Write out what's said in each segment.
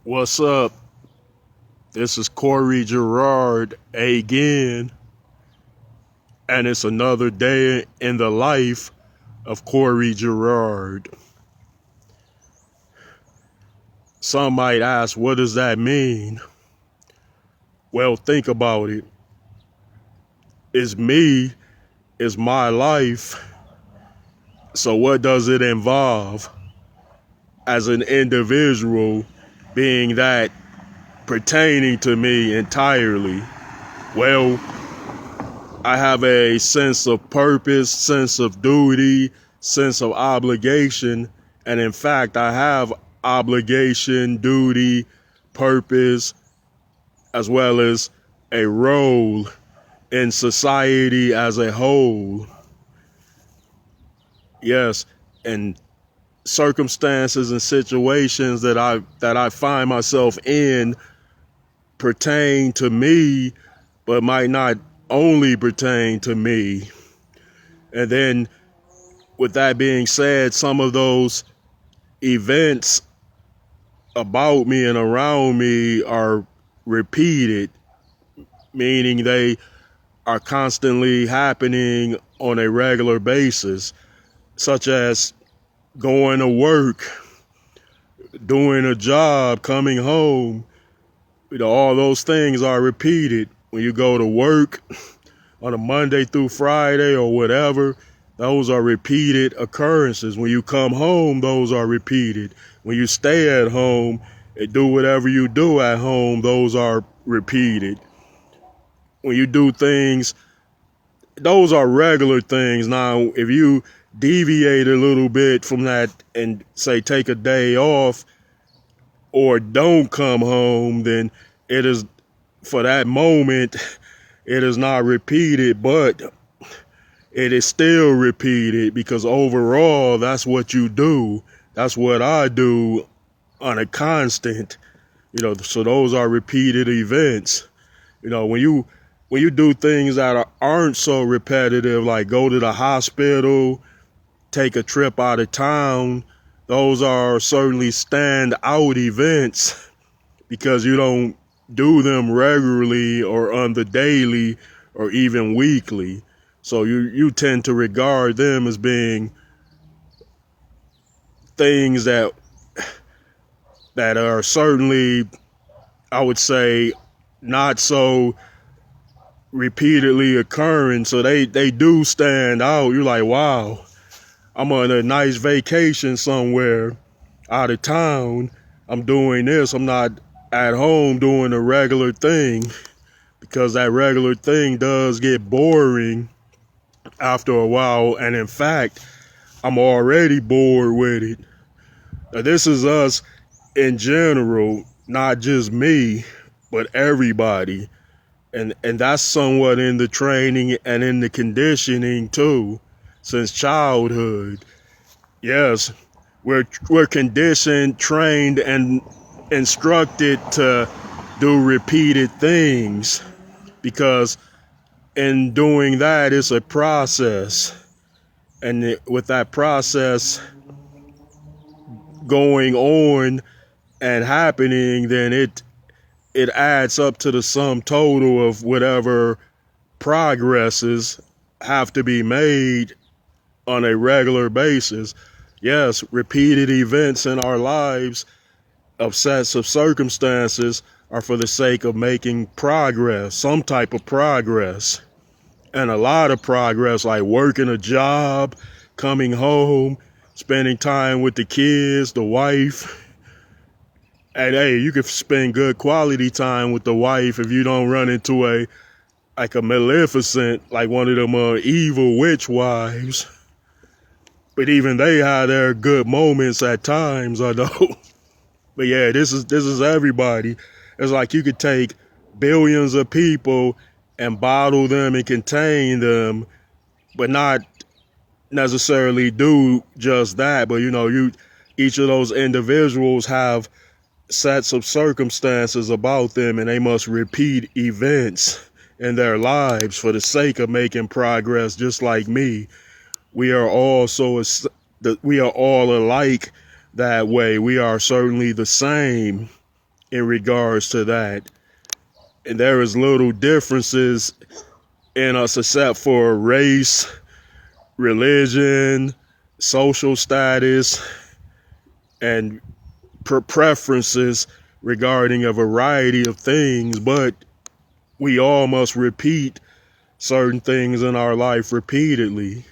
What's up? This is Corey Gerard again, and it's another day in the life of Corey Gerard. Some might ask, what does that mean? Well, think about it. It's me, it's my life. So what does it involve as an individual being that pertaining to me entirely? Well, I have a sense of purpose, sense of duty, sense of obligation, and in fact, I have obligation, duty, purpose, as well as a role in society as a whole. Yes, and circumstances and situations that I find myself in pertain to me, but might not only pertain to me. And then with that being said, some of those events about me and around me are repeated, meaning they are constantly happening on a regular basis, such as going to work, doing a job, coming home. All those things are repeated. When you go to work on a Monday through Friday or whatever, those are repeated occurrences. When you come home, those are repeated. When you stay at home and do whatever you do at home, those are repeated. When you do things, those are regular things. Now, if you deviate a little bit from that and say take a day off or don't come home, then it is, for that moment, it is not repeated, but it is still repeated because overall, that's what you do. That's what I do on a constant, so those are repeated events. When you do things that aren't so repetitive, like go to the hospital, take a trip out of town, those are certainly stand out events because you don't do them regularly or on the daily or even weekly. So you tend to regard them as being things that are certainly, I would say, not so repeatedly occurring. So they do stand out. You're like, wow, I'm on a nice vacation somewhere out of town. I'm doing this. I'm not at home doing a regular thing, because that regular thing does get boring after a while. And in fact, I'm already bored with it. Now, this is us in general, not just me, but everybody. And that's somewhat in the training and in the conditioning too, since childhood. Yes, we're conditioned, trained, and instructed to do repeated things, because in doing that, it's a process. And with that process going on and happening, then it adds up to the sum total of whatever progresses have to be made on a regular basis. Yes, repeated events in our lives of sets of circumstances are for the sake of making progress, some type of progress. And a lot of progress, like working a job, coming home, spending time with the kids, the wife. And hey, you can spend good quality time with the wife if you don't run into a Maleficent, like one of them evil witch wives. But even they have their good moments at times, I know. But yeah, this is everybody. It's like you could take billions of people and bottle them and contain them, but not necessarily do just that. But each of those individuals have sets of circumstances about them, and they must repeat events in their lives for the sake of making progress, just like me. We are all we are all alike that way. We are certainly the same in regards to that. And there is little differences in us except for race, religion, social status, and preferences regarding a variety of things, but we all must repeat certain things in our life repeatedly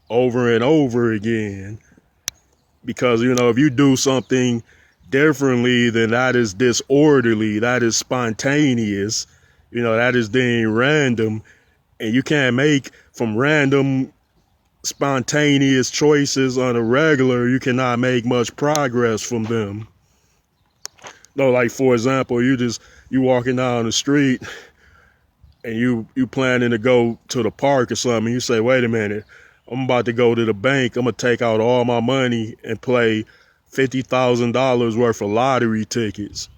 over and over again. Because, if you do something differently, then that is disorderly, that is spontaneous, that is being random. And you can't make from random spontaneous choices on a regular, you cannot make much progress from them. No, like for example, you walking down the street and you planning to go to the park or something. You say, wait a minute, I'm about to go to the bank. I'm gonna take out all my money and play $50,000 worth of lottery tickets.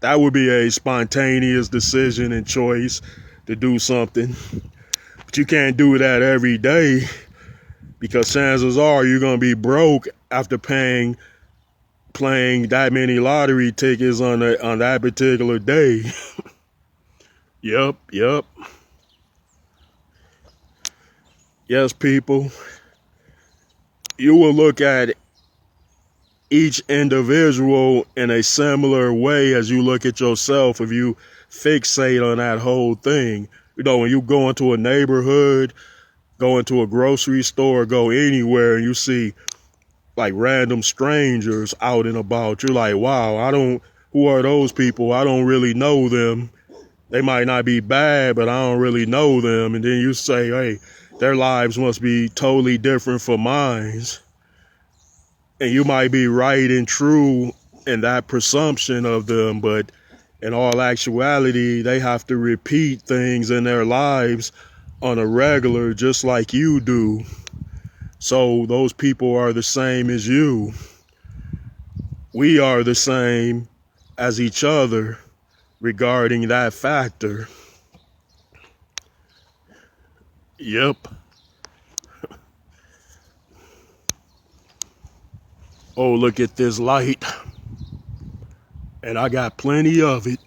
That would be a spontaneous decision and choice to do something. But you can't do that every day, because chances are you're gonna be broke after playing that many lottery tickets on that particular day. Yep. Yes, people. You will look at each individual in a similar way as you look at yourself if you fixate on that whole thing. When you go into a neighborhood, go into a grocery store, go anywhere, and you see like random strangers out and about, you're like, wow, who are those people? I don't really know them. They might not be bad, but I don't really know them. And then you say, hey, their lives must be totally different from mine. And you might be right and true in that presumption of them, but in all actuality, they have to repeat things in their lives on a regular, just like you do. So those people are the same as you. We are the same as each other regarding that factor. Yep. Oh, look at this light. And I got plenty of it.